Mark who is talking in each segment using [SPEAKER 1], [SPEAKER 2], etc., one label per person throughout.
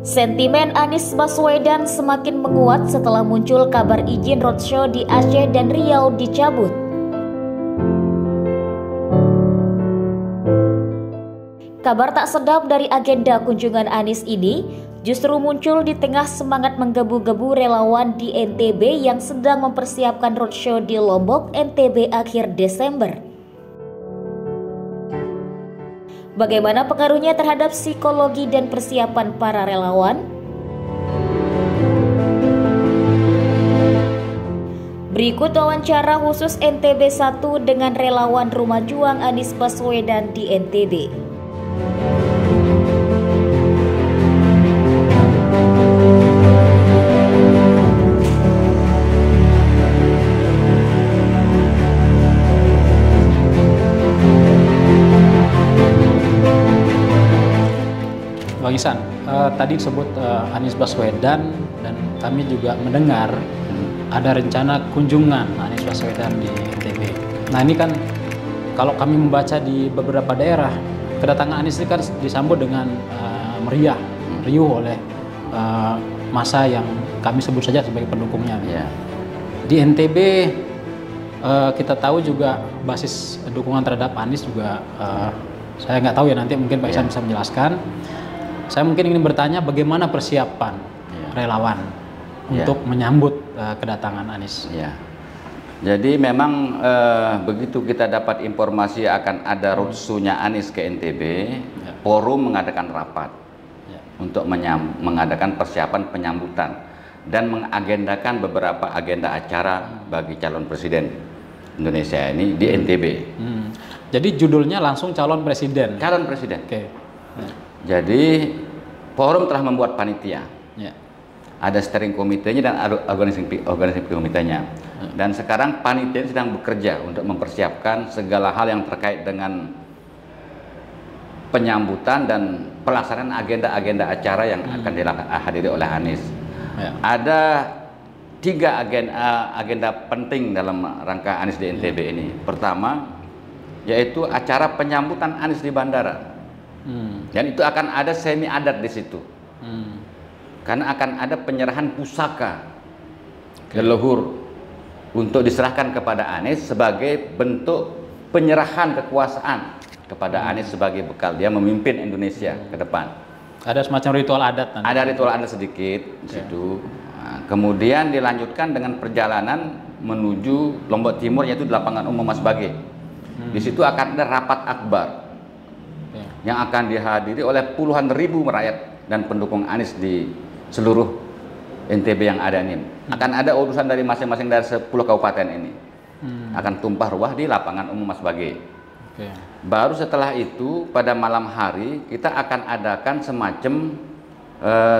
[SPEAKER 1] Sentimen Anies Baswedan semakin menguat setelah muncul kabar izin roadshow di Aceh dan Riau dicabut. Kabar tak sedap dari agenda kunjungan Anies ini justru muncul di tengah semangat menggebu-gebu relawan di NTB yang sedang mempersiapkan roadshow di Lombok, NTB akhir Desember. Bagaimana pengaruhnya terhadap psikologi dan persiapan para relawan? Berikut wawancara khusus NTB 1 dengan relawan Rumah Juang Anies Baswedan di NTB.
[SPEAKER 2] Bang Ihsan, tadi disebut Anies Baswedan dan kami juga mendengar ada rencana kunjungan Anies Baswedan di NTB. Nah ini kan kalau kami membaca di beberapa daerah, kedatangan Anies ini kan disambut dengan meriah, riuh oleh massa yang kami sebut saja sebagai pendukungnya.
[SPEAKER 3] Ya.
[SPEAKER 2] Di NTB kita tahu juga basis dukungan terhadap Anies juga saya nggak tahu ya, nanti mungkin Pak Ihsan bisa menjelaskan. Saya mungkin ingin bertanya bagaimana persiapan relawan untuk menyambut kedatangan Anies.
[SPEAKER 3] Ya. Jadi memang begitu kita dapat informasi akan ada roadshow-nya Anies ke NTB, forum mengadakan rapat untuk mengadakan persiapan penyambutan dan mengagendakan beberapa agenda acara bagi calon presiden Indonesia ini di NTB.
[SPEAKER 2] Jadi judulnya langsung calon presiden.
[SPEAKER 3] Calon presiden.
[SPEAKER 2] Oke.
[SPEAKER 3] Jadi forum telah membuat panitia.
[SPEAKER 2] Ya.
[SPEAKER 3] Ada steering komitenya dan organisasi komitenya. Dan sekarang panitia sedang bekerja untuk mempersiapkan segala hal yang terkait dengan penyambutan dan pelaksanaan agenda-agenda acara yang akan dihadiri oleh Anies. Ya. Ada 3 agenda penting dalam rangka Anies di NTB ini. Pertama, yaitu acara penyambutan Anies di bandara. Dan itu akan ada semi adat di situ. Karena akan ada penyerahan pusaka leluhur untuk diserahkan kepada Anies sebagai bentuk penyerahan kekuasaan kepada Anies sebagai bekal dia memimpin Indonesia ke depan.
[SPEAKER 2] Ada semacam ritual adat nanti.
[SPEAKER 3] Ada ritual adat sedikit di situ. Nah, kemudian dilanjutkan dengan perjalanan menuju Lombok Timur, yaitu di lapangan umum Mas Bage. Di situ akan ada rapat akbar yang akan dihadiri oleh puluhan ribu rakyat dan pendukung Anies di seluruh NTB yang ada ini. Akan ada urusan dari masing-masing dari 10 kabupaten ini. Akan tumpah ruah di lapangan umum Mas Bage. Baru setelah itu pada malam hari kita akan adakan semacam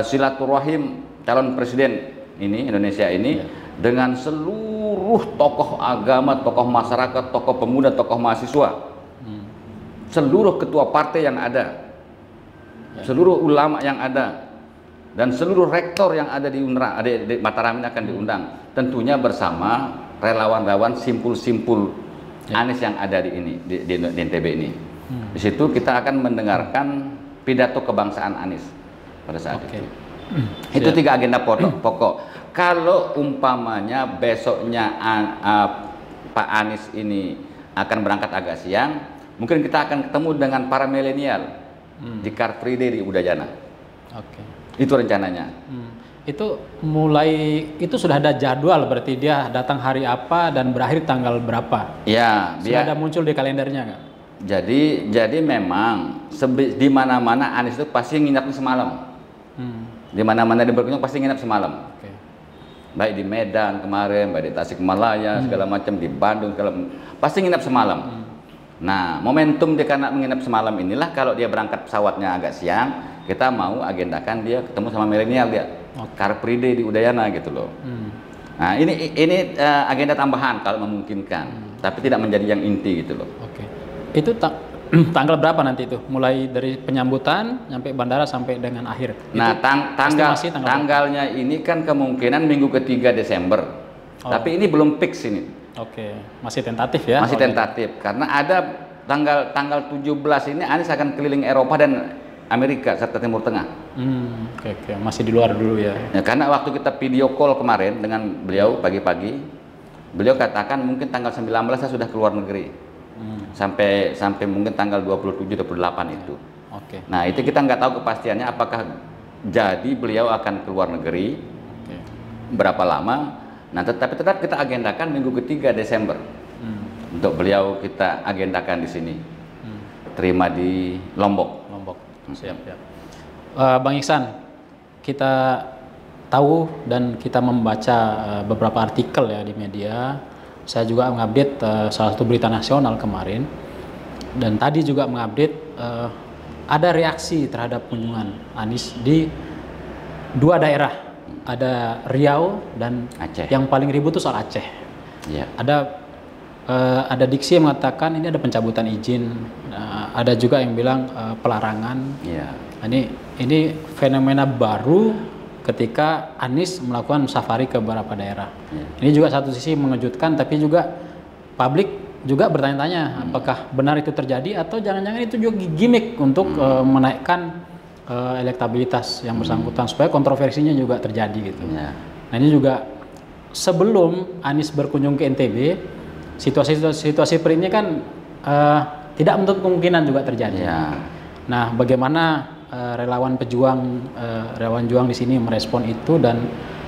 [SPEAKER 3] silaturahim calon presiden ini Indonesia ini dengan seluruh tokoh agama, tokoh masyarakat, tokoh pemuda, tokoh mahasiswa. Seluruh ketua partai yang ada, seluruh ulama yang ada, dan seluruh rektor yang ada di UNRA, di Mataram ini akan diundang. Tentunya bersama relawan-relawan simpul-simpul Anies yang ada di NTB ini. Di situ kita akan mendengarkan pidato kebangsaan Anies pada saat itu. Itu 3 agenda pokok. Kalau umpamanya besoknya Pak Anies ini akan berangkat agak siang, mungkin kita akan ketemu dengan para milenial di Car Free Day di Udayana. Itu rencananya.
[SPEAKER 2] Itu sudah ada jadwal, berarti dia datang hari apa dan berakhir tanggal berapa?
[SPEAKER 3] Ya,
[SPEAKER 2] sudah ada muncul di kalendernya nggak?
[SPEAKER 3] Jadi memang di mana-mana Anies itu pasti nginapnya semalam. Di mana-mana di berkunjung pasti nginap semalam. Baik di Medan kemarin, baik di Tasikmalaya segala macam, di Bandung pasti nginap semalam. Nah, momentum dia karena menginap semalam inilah kalau dia berangkat pesawatnya agak siang, kita mau agendakan dia ketemu sama milenial dia. Car Free Day di Udayana gitu loh. Nah, ini agenda tambahan kalau memungkinkan, tapi tidak menjadi yang inti gitu loh.
[SPEAKER 2] Itu tanggal berapa nanti itu? Mulai dari penyambutan sampai bandara sampai dengan akhir.
[SPEAKER 3] Nah, tanggalnya ini kan kemungkinan minggu ketiga Desember. Tapi ini belum fix ini.
[SPEAKER 2] Masih tentatif ya?
[SPEAKER 3] Masih tentatif, karena ada tanggal 17 ini Anies akan keliling Eropa dan Amerika serta Timur Tengah.
[SPEAKER 2] Oke. Masih di luar dulu ya.
[SPEAKER 3] Ya, karena waktu kita video call kemarin dengan beliau pagi-pagi, beliau katakan mungkin tanggal 19 saya sudah keluar negeri. Sampai mungkin tanggal 27 28 itu.
[SPEAKER 2] Oke.
[SPEAKER 3] Nah, itu kita nggak tahu kepastiannya apakah jadi beliau akan keluar negeri. Berapa lama? Nah, tetapi tetap kita agendakan minggu ketiga Desember. Untuk beliau kita agendakan di sini. Terima di Lombok.
[SPEAKER 2] Siap. Bang Iksan, kita tahu dan kita membaca beberapa artikel ya di media. Saya juga mengupdate salah satu berita nasional kemarin, dan tadi juga mengupdate ada reaksi terhadap kunjungan Anies di dua daerah, ada Riau dan
[SPEAKER 3] Aceh.
[SPEAKER 2] Yang paling ribut itu soal Aceh.
[SPEAKER 3] Ya.
[SPEAKER 2] Ada diksi yang mengatakan ini ada pencabutan izin, ada juga yang bilang pelarangan.
[SPEAKER 3] Ya.
[SPEAKER 2] Ini fenomena baru ketika Anies melakukan safari ke beberapa daerah. Ini juga satu sisi mengejutkan, tapi juga publik juga bertanya-tanya apakah benar itu terjadi atau jangan-jangan itu juga gimmick untuk menaikkan elektabilitas yang bersangkutan supaya kontroversinya juga terjadi gitu. Nah, ini juga sebelum Anies berkunjung ke NTB, situasi seperti ini kan tidak menutup kemungkinan juga terjadi. Nah, bagaimana relawan juang di sini merespon itu dan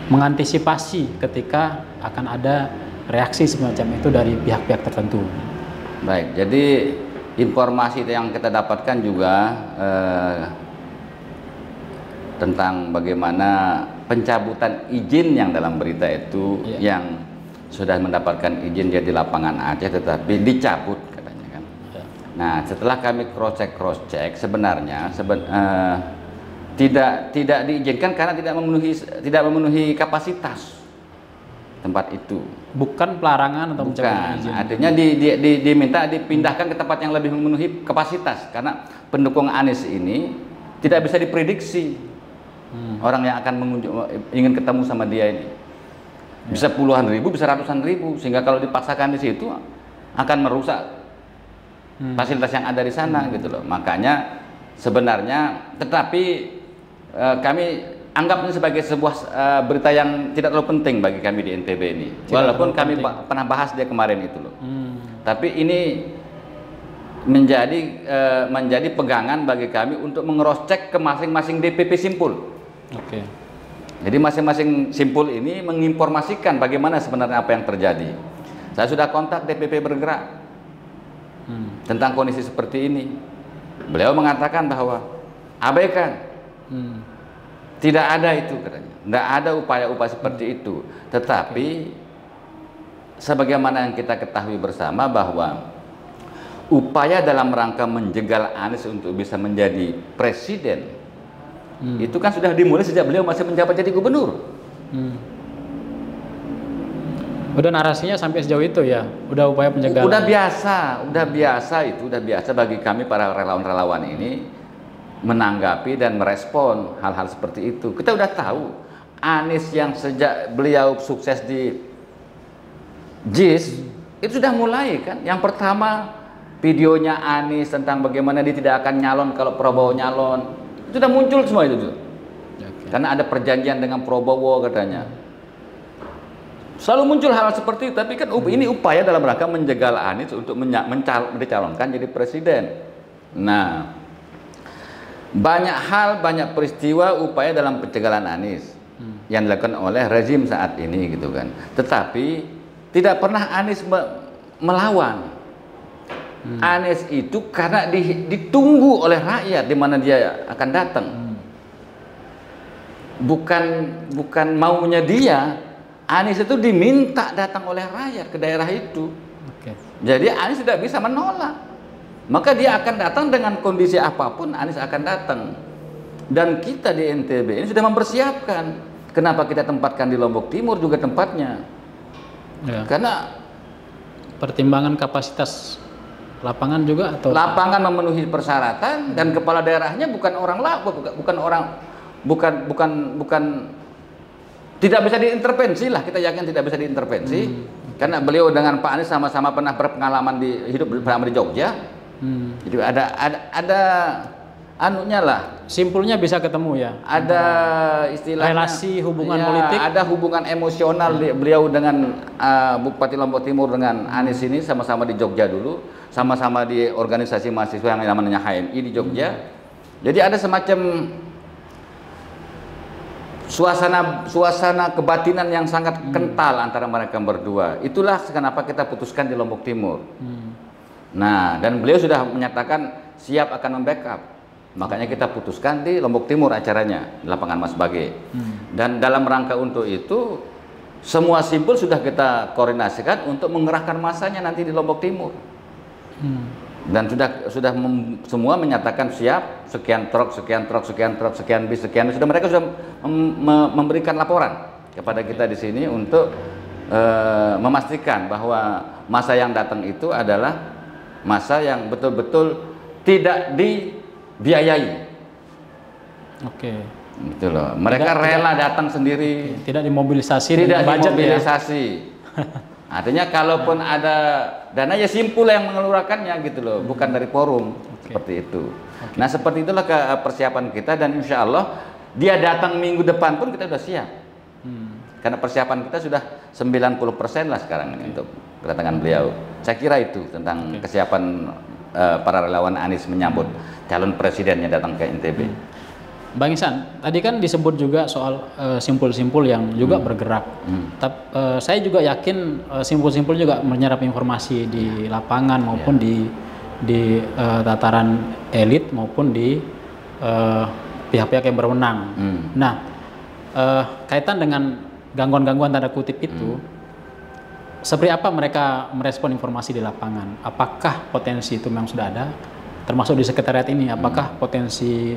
[SPEAKER 2] mengantisipasi ketika akan ada reaksi semacam itu dari pihak-pihak tertentu.
[SPEAKER 3] Baik, jadi informasi yang kita dapatkan juga tentang bagaimana pencabutan izin yang dalam berita itu yang sudah mendapatkan izin dia di lapangan Aceh tetapi dicabut katanya kan. Nah, setelah kami cross check sebenarnya tidak diizinkan karena tidak memenuhi kapasitas tempat itu.
[SPEAKER 2] Bukan pelarangan atau pencabutan izin.
[SPEAKER 3] Artinya diminta dipindahkan ke tempat yang lebih memenuhi kapasitas karena pendukung Anies ini tidak bisa diprediksi orang yang akan ingin ketemu sama dia ini. Bisa puluhan ribu, bisa ratusan ribu, sehingga kalau dipaksakan di situ akan merusak fasilitas yang ada di sana gitu loh. Makanya sebenarnya, tetapi kami anggap ini sebagai sebuah berita yang tidak terlalu penting bagi kami di NTB ini. Walaupun kami pernah bahas dia kemarin itu loh. Tapi ini menjadi pegangan bagi kami untuk meng-cross-check ke masing-masing DPP Simpul. Jadi masing-masing Simpul ini menginformasikan bagaimana sebenarnya apa yang terjadi. Saya sudah kontak DPP Bergerak tentang kondisi seperti ini. Beliau mengatakan bahwa abaikan, tidak ada itu katanya, tidak ada upaya-upaya seperti itu. Tetapi sebagaimana yang kita ketahui bersama bahwa upaya dalam rangka menjegal Anies untuk bisa menjadi presiden itu kan sudah dimulai sejak beliau masih menjabat jadi gubernur.
[SPEAKER 2] Udah narasinya sampai sejauh itu ya, udah upaya penjagalan.
[SPEAKER 3] Udah biasa bagi kami para relawan-relawan ini menanggapi dan merespon hal-hal seperti itu. Kita udah tahu Anies yang sejak beliau sukses di JIS itu sudah mulai kan. Yang pertama videonya Anies tentang bagaimana dia tidak akan nyalon kalau Prabowo nyalon. Itu sudah muncul semua itu. Karena ada perjanjian dengan Prabowo katanya. Selalu muncul hal seperti itu, tapi kan ini upaya dalam rangka menjegal Anies untuk dicalonkan jadi presiden. Nah, banyak hal, banyak peristiwa upaya dalam pencegahan Anies yang dilakukan oleh rezim saat ini gitu kan. Tetapi tidak pernah Anies melawan. Anies itu karena ditunggu oleh rakyat di mana dia akan datang. Bukan maunya dia. Anies itu diminta datang oleh rakyat ke daerah itu. Jadi Anies tidak bisa menolak. Maka dia akan datang dengan kondisi apapun, Anies akan datang. Dan kita di NTB ini sudah mempersiapkan. Kenapa kita tempatkan di Lombok Timur juga tempatnya? Karena
[SPEAKER 2] pertimbangan kapasitas lapangan juga atau
[SPEAKER 3] lapangan memenuhi persyaratan dan kepala daerahnya bukan tidak bisa diintervensi lah, kita yakin tidak bisa diintervensi karena beliau dengan Pak Anies sama-sama pernah berpengalaman hidup bersama di Jogja. Jadi anunya lah.
[SPEAKER 2] Simpulnya bisa ketemu ya.
[SPEAKER 3] Ada istilahnya
[SPEAKER 2] relasi hubungan
[SPEAKER 3] ya,
[SPEAKER 2] politik.
[SPEAKER 3] ada hubungan emosional beliau dengan Bupati Lombok Timur dengan Anies ini sama-sama di Jogja dulu, sama-sama di organisasi mahasiswa yang namanya HMI di Jogja. Jadi ada semacam suasana kebatinan yang sangat kental antara mereka berdua. Itulah kenapa kita putuskan di Lombok Timur. Nah, dan beliau sudah menyatakan siap akan membackup. Makanya kita putuskan di Lombok Timur acaranya, di lapangan Mas Bage. Dan dalam rangka untuk itu, semua simpul sudah kita koordinasikan untuk mengerahkan masanya nanti di Lombok Timur. Dan semua menyatakan siap, sekian truk, sekian bis. Sudah mereka sudah memberikan laporan kepada kita di sini untuk memastikan bahwa masa yang datang itu adalah masa yang betul-betul tidak dibiayai.
[SPEAKER 2] Oke.
[SPEAKER 3] Gitu loh. Mereka rela datang sendiri.
[SPEAKER 2] Tidak dimobilisasi.
[SPEAKER 3] Tidak
[SPEAKER 2] budget
[SPEAKER 3] dimobilisasi. Ya? Artinya kalaupun ada dana ya simpul yang mengeluarkannya gitu loh, bukan dari forum. Seperti itu. Nah seperti itulah persiapan kita, dan insya Allah dia datang minggu depan pun kita sudah siap. Karena persiapan kita sudah 90% lah sekarang ini untuk kedatangan beliau. Saya kira itu tentang kesiapan para relawan Anies menyambut calon presidennya datang ke NTB.
[SPEAKER 2] Bang Ihsan, tadi kan disebut juga soal simpul-simpul yang juga bergerak. Saya juga yakin simpul-simpul juga menyerap informasi di lapangan maupun di tataran elit maupun di pihak-pihak yang berwenang. Nah, kaitan dengan gangguan-gangguan tanda kutip itu, seperti apa mereka merespon informasi di lapangan? Apakah potensi itu memang sudah ada, termasuk di sekretariat ini? Apakah potensi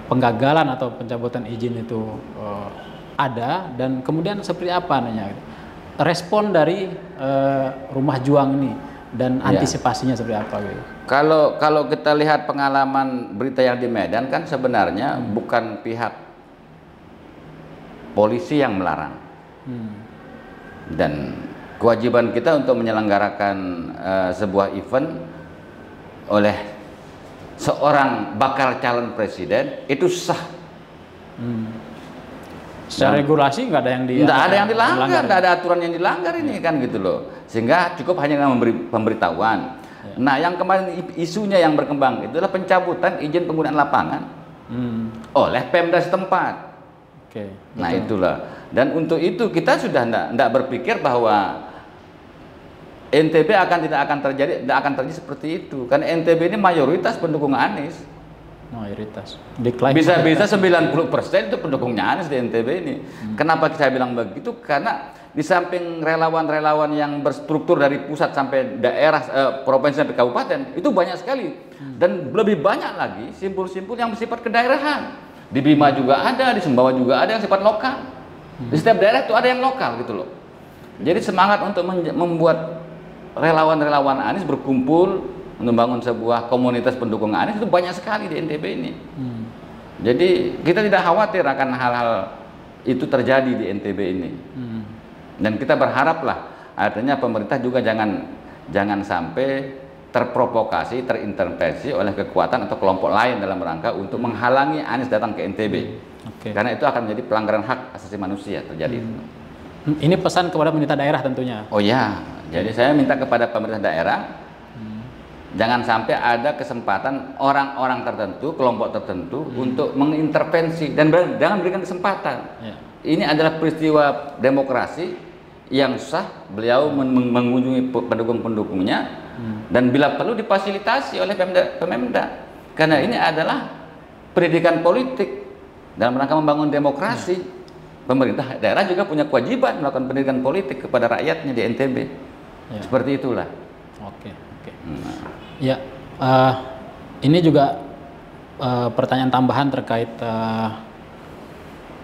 [SPEAKER 2] penggagalan atau pencabutan izin itu ada, dan kemudian seperti apa respon dari Rumah Juang ini dan antisipasinya seperti apa gitu?
[SPEAKER 3] Kalau kita lihat pengalaman berita yang di Medan kan sebenarnya bukan pihak polisi yang melarang, dan kewajiban kita untuk menyelenggarakan sebuah event oleh seorang bakal calon presiden itu sah.
[SPEAKER 2] Secara regulasi nggak ada yang
[SPEAKER 3] dilanggar, nggak ada aturan yang dilanggar ini kan gitu loh. Sehingga cukup hanya memberi pemberitahuan. Nah, yang kemarin isunya yang berkembang itu adalah pencabutan izin penggunaan lapangan oleh Pemda setempat. Nah itulah. Dan untuk itu kita sudah tidak berpikir bahwa NTB tidak akan terjadi seperti itu, karena NTB ini mayoritas pendukung Anies.
[SPEAKER 2] Mayoritas.
[SPEAKER 3] Bisa-bisa 90% itu pendukungnya Anies di NTB ini. Kenapa saya bilang begitu? Karena di samping relawan-relawan yang berstruktur dari pusat sampai daerah, provinsi sampai kabupaten, itu banyak sekali. Dan lebih banyak lagi simpul-simpul yang bersifat kedaerahan. Di Bima juga ada, di Sumbawa juga ada yang sifat lokal. Di setiap daerah itu ada yang lokal gitu loh. Jadi semangat untuk membuat relawan-relawan Anies berkumpul membangun sebuah komunitas pendukung Anies itu banyak sekali di NTB ini. Jadi kita tidak khawatir akan hal-hal itu terjadi di NTB ini. Dan kita berharaplah artinya pemerintah juga jangan sampai terprovokasi, terintervensi oleh kekuatan atau kelompok lain dalam rangka untuk menghalangi Anies datang ke NTB. Karena itu akan menjadi pelanggaran hak asasi manusia terjadi.
[SPEAKER 2] Ini pesan kepada pemerintah daerah tentunya.
[SPEAKER 3] Oh ya, jadi saya minta kepada pemerintah daerah jangan sampai ada kesempatan orang-orang tertentu, kelompok tertentu untuk mengintervensi, dan jangan berikan kesempatan. Ini adalah peristiwa demokrasi yang sah, beliau mengunjungi pendukung-pendukungnya dan bila perlu difasilitasi oleh Pemda. Karena ini adalah pendidikan politik dalam rangka membangun demokrasi. Pemerintah daerah juga punya kewajiban melakukan pendidikan politik kepada rakyatnya di NTB. Seperti itulah.
[SPEAKER 2] Ya, ini juga pertanyaan tambahan terkait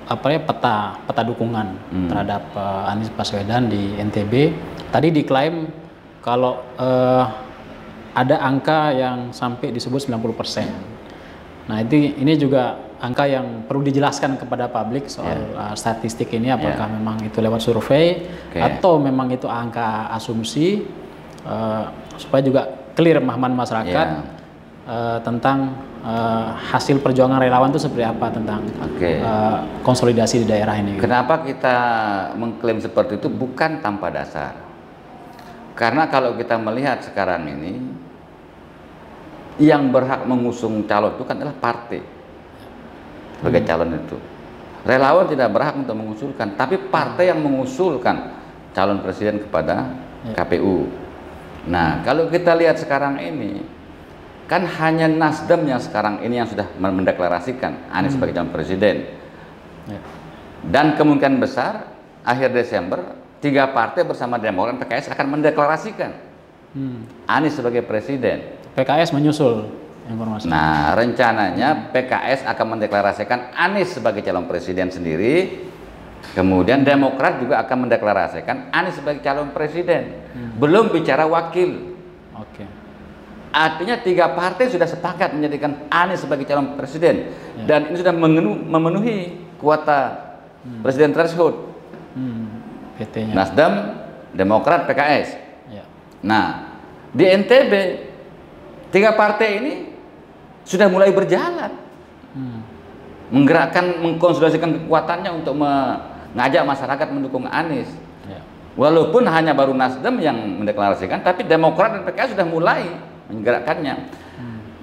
[SPEAKER 2] peta dukungan terhadap Anies Baswedan di NTB. Tadi diklaim kalau ada angka yang sampai disebut 90%. Nah, ini juga angka yang perlu dijelaskan kepada publik soal statistik ini, apakah memang itu lewat survei atau memang itu angka asumsi, supaya juga clear pemahaman masyarakat tentang hasil perjuangan relawan itu seperti apa tentang konsolidasi di daerah ini.
[SPEAKER 3] Kenapa kita mengklaim seperti itu? Bukan tanpa dasar. Karena kalau kita melihat sekarang ini, yang berhak mengusung calon itu kan adalah partai sebagai calon itu. Relawan tidak berhak untuk mengusulkan, tapi partai yang mengusulkan calon presiden kepada KPU. Nah, kalau kita lihat sekarang ini, kan hanya Nasdem yang sekarang ini yang sudah mendeklarasikan Anies sebagai calon presiden. Dan kemungkinan besar akhir Desember 3 partai bersama Demokrat dan PKS akan mendeklarasikan Anies sebagai presiden.
[SPEAKER 2] PKS menyusul informasi.
[SPEAKER 3] Nah, rencananya PKS akan mendeklarasikan Anies sebagai calon presiden sendiri. Kemudian Demokrat juga akan mendeklarasikan Anies sebagai calon presiden. Belum bicara wakil. Artinya 3 partai sudah sepakat menjadikan Anies sebagai calon presiden. Dan ini sudah memenuhi kuota presiden threshold. Nasdem, Demokrat, PKS. Nah, di NTB 3 partai ini sudah mulai berjalan, menggerakkan, mengkonsolidasikan kekuatannya untuk mengajak masyarakat mendukung Anies. Walaupun hanya baru Nasdem yang mendeklarasikan, tapi Demokrat dan PKS sudah mulai menggerakkannya.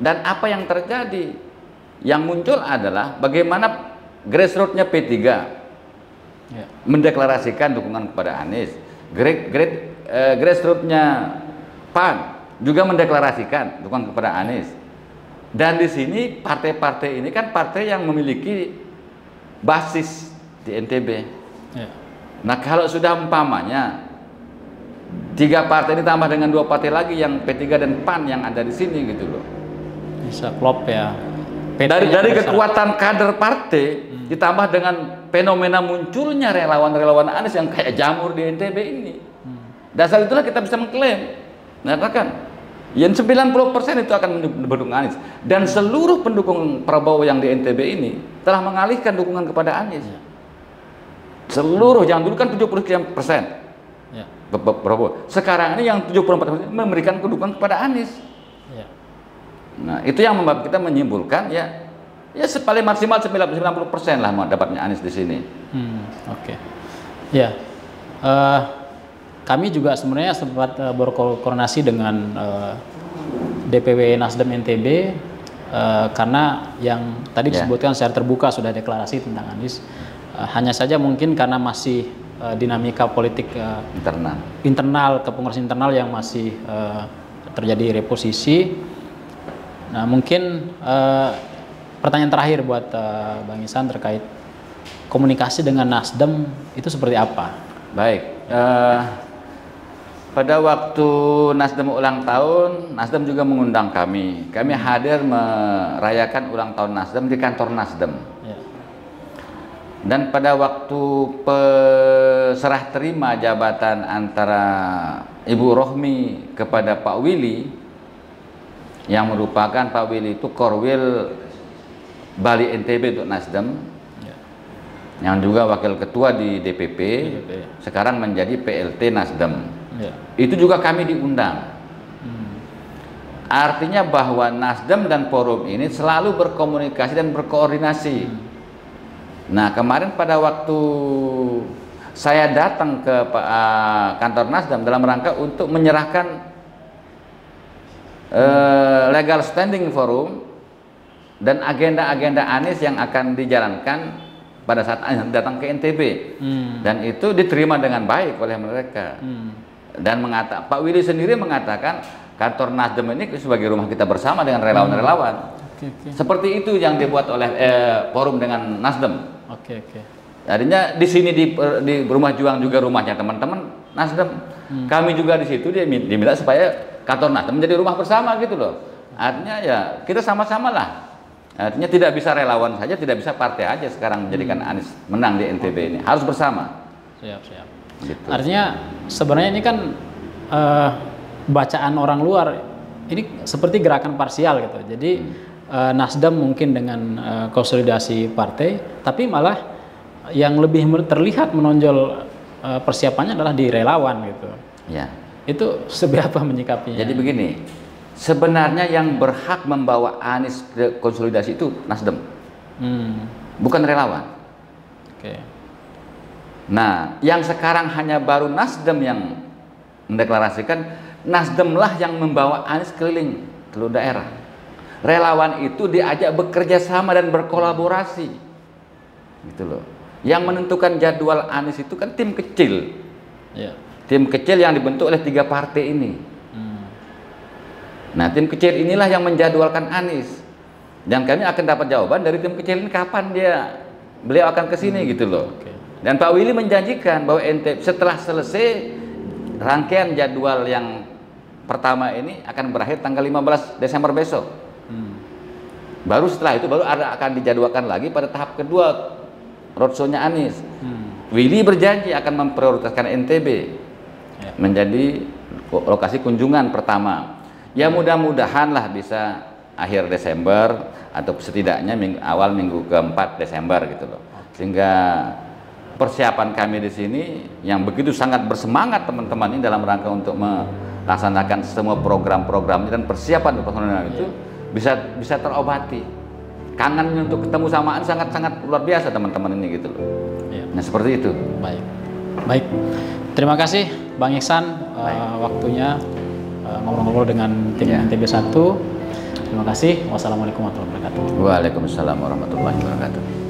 [SPEAKER 3] Dan apa yang terjadi? Yang muncul adalah bagaimana grassroots-nya P3 mendeklarasikan dukungan kepada Anies, grassroots-nya PAN juga mendeklarasikan dukungan kepada Anies. Dan di sini partai-partai ini kan partai yang memiliki basis di NTB. Nah, kalau sudah umpamanya 3 partai ini tambah dengan 2 partai lagi yang P3 dan PAN yang ada di sini gitu loh.
[SPEAKER 2] Bisa klop ya.
[SPEAKER 3] Dari kekuatan kader partai ditambah dengan fenomena munculnya relawan-relawan Anies yang kayak jamur di NTB ini. Dasar itulah kita bisa mengklaim, mengatakan yang 90% itu akan mendukung Anies, dan seluruh pendukung Prabowo yang di NTB ini telah mengalihkan dukungan kepada Anies. Seluruh, yang dulu kan 70% Prabowo, sekarang ini yang 74% memberikan dukungan kepada Anies. Nah, itu yang membuat kita menyimpulkan ya paling maksimal 90% lah dapatnya Anies di sini.
[SPEAKER 2] Kami juga sebenarnya sempat berkoordinasi dengan DPW Nasdem NTB karena yang tadi disebutkan secara terbuka sudah deklarasi tentang Anies. Hanya saja mungkin karena masih dinamika politik internal, kepengurusan internal yang masih terjadi reposisi. Nah, mungkin pertanyaan terakhir buat Bang Ihsan terkait komunikasi dengan Nasdem itu seperti apa?
[SPEAKER 3] Baik. Pada waktu Nasdem ulang tahun, Nasdem juga mengundang kami. Kami hadir merayakan ulang tahun Nasdem di kantor Nasdem. Dan pada waktu serah terima jabatan antara Ibu Rohmi kepada Pak Willy, yang merupakan Pak Willy itu Korwil Bali NTB untuk Nasdem, yang juga wakil ketua di DPP, sekarang menjadi PLT Nasdem. Itu juga kami diundang. Artinya bahwa Nasdem dan forum ini selalu berkomunikasi dan berkoordinasi. Nah, kemarin pada waktu saya datang ke kantor Nasdem dalam rangka untuk menyerahkan legal standing forum dan agenda-agenda Anies yang akan dijalankan pada saat Anies datang ke NTB, dan itu diterima dengan baik oleh mereka. Dan Pak Willy sendiri mengatakan kantor Nasdem ini sebagai rumah kita bersama dengan relawan-relawan. Seperti itu yang dibuat oleh forum dengan Nasdem. Artinya di sini di Rumah Juang juga rumahnya teman-teman Nasdem. Kami juga di situ dia diminta supaya kantor Nasdem menjadi rumah bersama gitu loh. Artinya ya kita sama-sama lah. Artinya tidak bisa relawan saja, tidak bisa partai aja sekarang menjadikan Anies menang di NTB ini. Harus bersama.
[SPEAKER 2] Siap. Gitu. Artinya sebenarnya ini kan bacaan orang luar ini seperti gerakan parsial gitu. Jadi Nasdem mungkin dengan konsolidasi partai, tapi malah yang lebih terlihat menonjol persiapannya adalah di relawan gitu.
[SPEAKER 3] Ya.
[SPEAKER 2] Itu seberapa menyikapinya?
[SPEAKER 3] Jadi begini, sebenarnya yang berhak membawa Anies ke konsolidasi itu Nasdem, bukan relawan.
[SPEAKER 2] Oke.
[SPEAKER 3] Nah, yang sekarang hanya baru Nasdem yang mendeklarasikan, Nasdemlah yang membawa Anies keliling seluruh daerah. Relawan itu diajak bekerja sama dan berkolaborasi, gitu loh. Yang menentukan jadwal Anies itu kan tim kecil, tim kecil yang dibentuk oleh 3 partai ini. Nah, tim kecil inilah yang menjadwalkan Anies, dan kami akan dapat jawaban dari tim kecil ini kapan beliau akan ke sini, gitu loh. Dan Pak Willy menjanjikan bahwa setelah selesai rangkaian jadwal yang pertama ini akan berakhir tanggal 15 Desember besok. Baru setelah itu akan dijadwalkan lagi pada tahap kedua roadshow-nya Anies. Willy berjanji akan memprioritaskan NTB menjadi lokasi kunjungan pertama. Ya mudah-mudahan lah bisa akhir Desember atau setidaknya awal minggu keempat Desember gitu loh. Sehingga persiapan kami di sini yang begitu sangat bersemangat teman-teman ini dalam rangka untuk melaksanakan semua program-programnya dan persiapan untuk itu bisa terobati. Kangen untuk ketemu samaan sangat-sangat luar biasa teman-teman ini gitu loh. Nah seperti itu.
[SPEAKER 2] Baik. Terima kasih Bang Ihsan waktunya ngobrol-ngobrol dengan tim NTB 1. Terima kasih. Wassalamualaikum warahmatullahi wabarakatuh.
[SPEAKER 3] Waalaikumsalam warahmatullahi wabarakatuh.